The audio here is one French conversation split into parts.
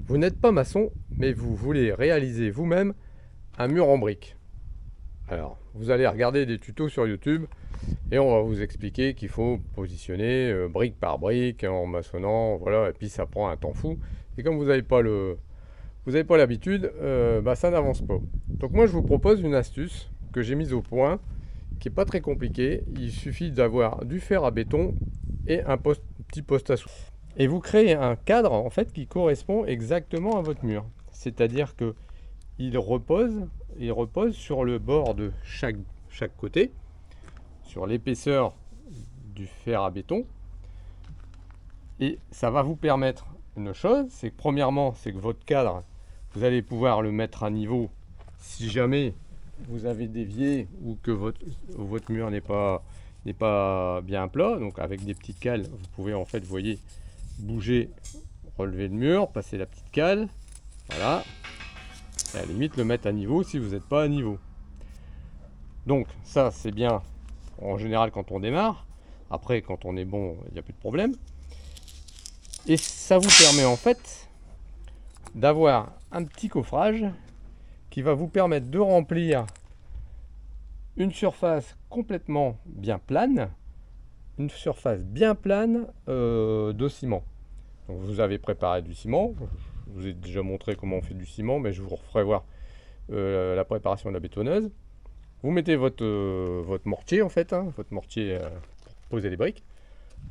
Vous n'êtes pas maçon, mais vous voulez réaliser vous-même un mur en briques. Alors, vous allez regarder des tutos sur YouTube et on va vous expliquer qu'il faut positionner brique par brique en maçonnant, voilà, et puis ça prend un temps fou. Et comme vous n'avez pas l'habitude, ça n'avance pas. Donc moi je vous propose une astuce que j'ai mise au point, qui n'est pas très compliquée. Il suffit d'avoir du fer à béton et un petit poste à souder. Et vous créez un cadre en fait qui correspond exactement à votre mur. C'est-à-dire que il repose sur le bord de chaque côté, sur l'épaisseur du fer à béton. Et ça va vous permettre une chose, c'est que premièrement, c'est que votre cadre, vous allez pouvoir le mettre à niveau si jamais vous avez dévié ou que votre mur n'est pas bien plat. Donc avec des petites cales, vous pouvez en fait, vous voyez, bouger, relever le mur, passer la petite cale, voilà, et à la limite le mettre à niveau si vous n'êtes pas à niveau. Donc ça c'est bien en général quand on démarre. Après quand on est bon, il n'y a plus de problème. Et ça vous permet en fait d'avoir un petit coffrage qui va vous permettre de remplir une surface complètement bien plane, de ciment. Donc vous avez préparé du ciment, je vous ai déjà montré comment on fait du ciment, mais je vous referai voir la préparation de la bétonneuse. Vous mettez votre mortier en fait, votre mortier pour poser les briques.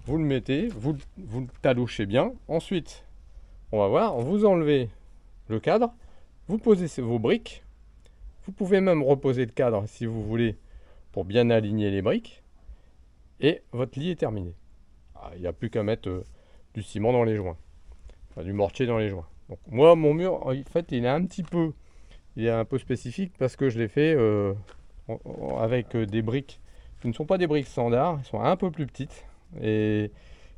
Vous le mettez, vous le talochez bien. Ensuite, on va voir, vous enlevez le cadre, vous posez vos briques. Vous pouvez même reposer le cadre si vous voulez pour bien aligner les briques. Et votre lit est terminé. Il n'y a plus qu'à mettre du ciment dans les joints, enfin du mortier dans les joints. Donc moi, mon mur, en fait, il est un peu spécifique parce que je l'ai fait avec des briques qui ne sont pas des briques standards, elles sont un peu plus petites. Et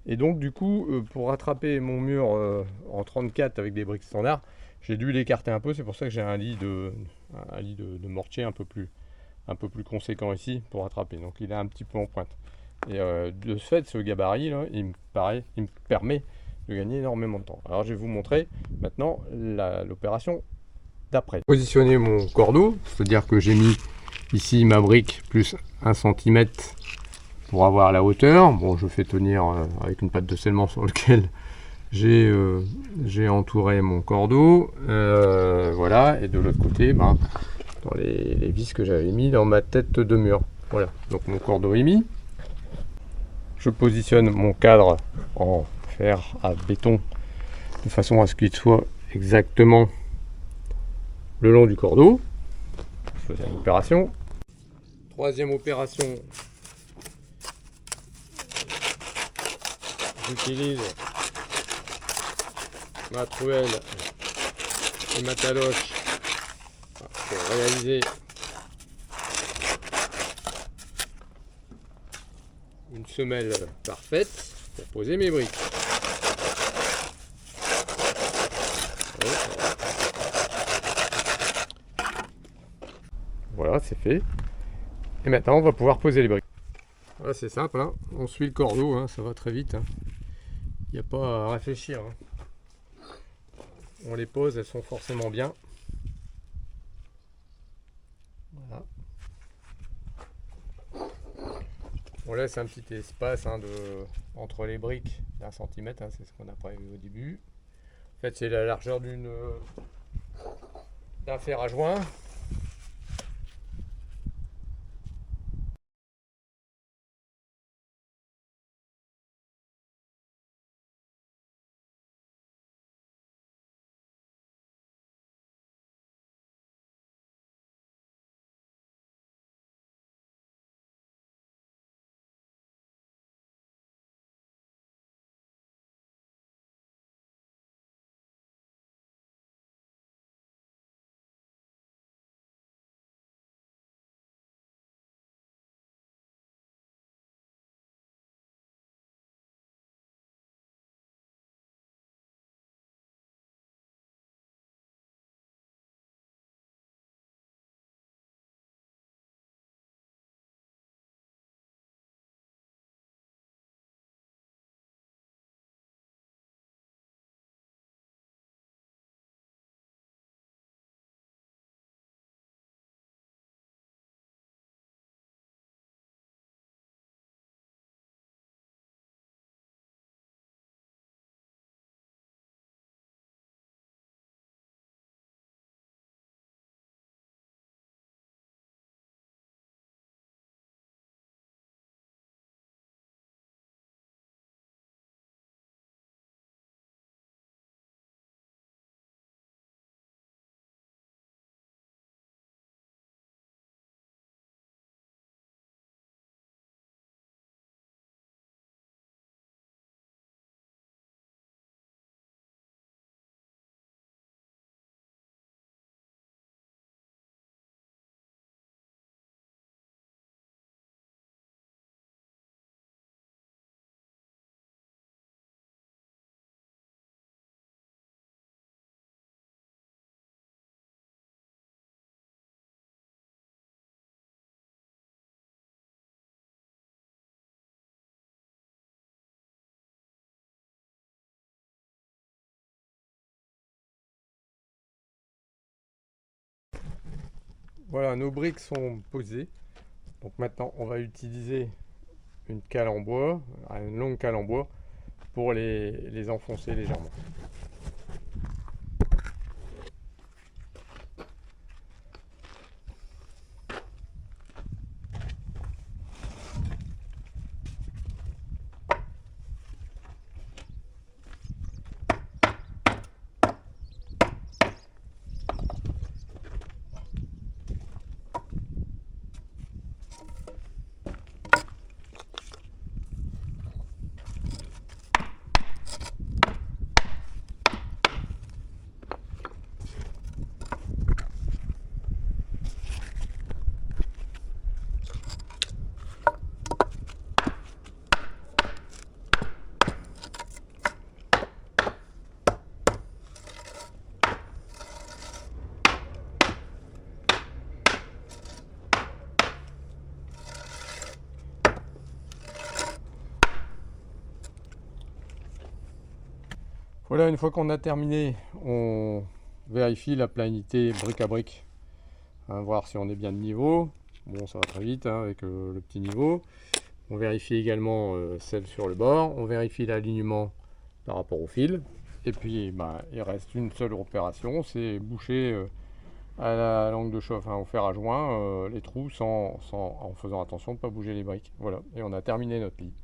donc du coup, pour rattraper mon mur en 34 avec des briques standards, j'ai dû l'écarter un peu. C'est pour ça que j'ai un lit de mortier un peu plus conséquent ici pour rattraper. Donc il est un petit peu en pointe. Et de ce fait, ce gabarit là, il me permet de gagner énormément de temps. Alors je vais vous montrer maintenant l'opération d'après. Positionner mon cordeau, c'est-à-dire que j'ai mis ici ma brique plus 1 cm pour avoir la hauteur. Bon, je fais tenir avec une patte de scellement sur lequel j'ai entouré mon cordeau. Voilà, et de l'autre côté, dans les vis que j'avais mis dans ma tête de mur. Voilà, donc mon cordeau est mis. Je positionne mon cadre en fer à béton de façon à ce qu'il soit exactement le long du cordeau. Deuxième opération. Troisième opération, j'utilise ma truelle et ma taloche pour réaliser une semelle parfaite pour poser mes briques. Voilà, c'est fait. Et maintenant, on va pouvoir poser les briques. Voilà, c'est simple, on suit le cordeau, ça va très vite. Il n'y a pas à réfléchir. On les pose, elles sont forcément bien. Voilà. On laisse un petit espace entre les briques d'1 centimètre, c'est ce qu'on a prévu au début. En fait, c'est la largeur d'un fer à joint. Voilà, nos briques sont posées. Donc maintenant, on va utiliser une cale en bois, une longue cale en bois, pour les enfoncer légèrement. Voilà, une fois qu'on a terminé, on vérifie la planité brique à brique, hein, voir si on est bien de niveau. Bon, ça va très vite hein, avec le petit niveau. On vérifie également celle sur le bord, on vérifie l'alignement par rapport au fil. Et puis il reste une seule opération, c'est boucher à la langue de chauffe, hein, au fer à joint, les trous en faisant attention de ne pas bouger les briques. Voilà, et on a terminé notre lit.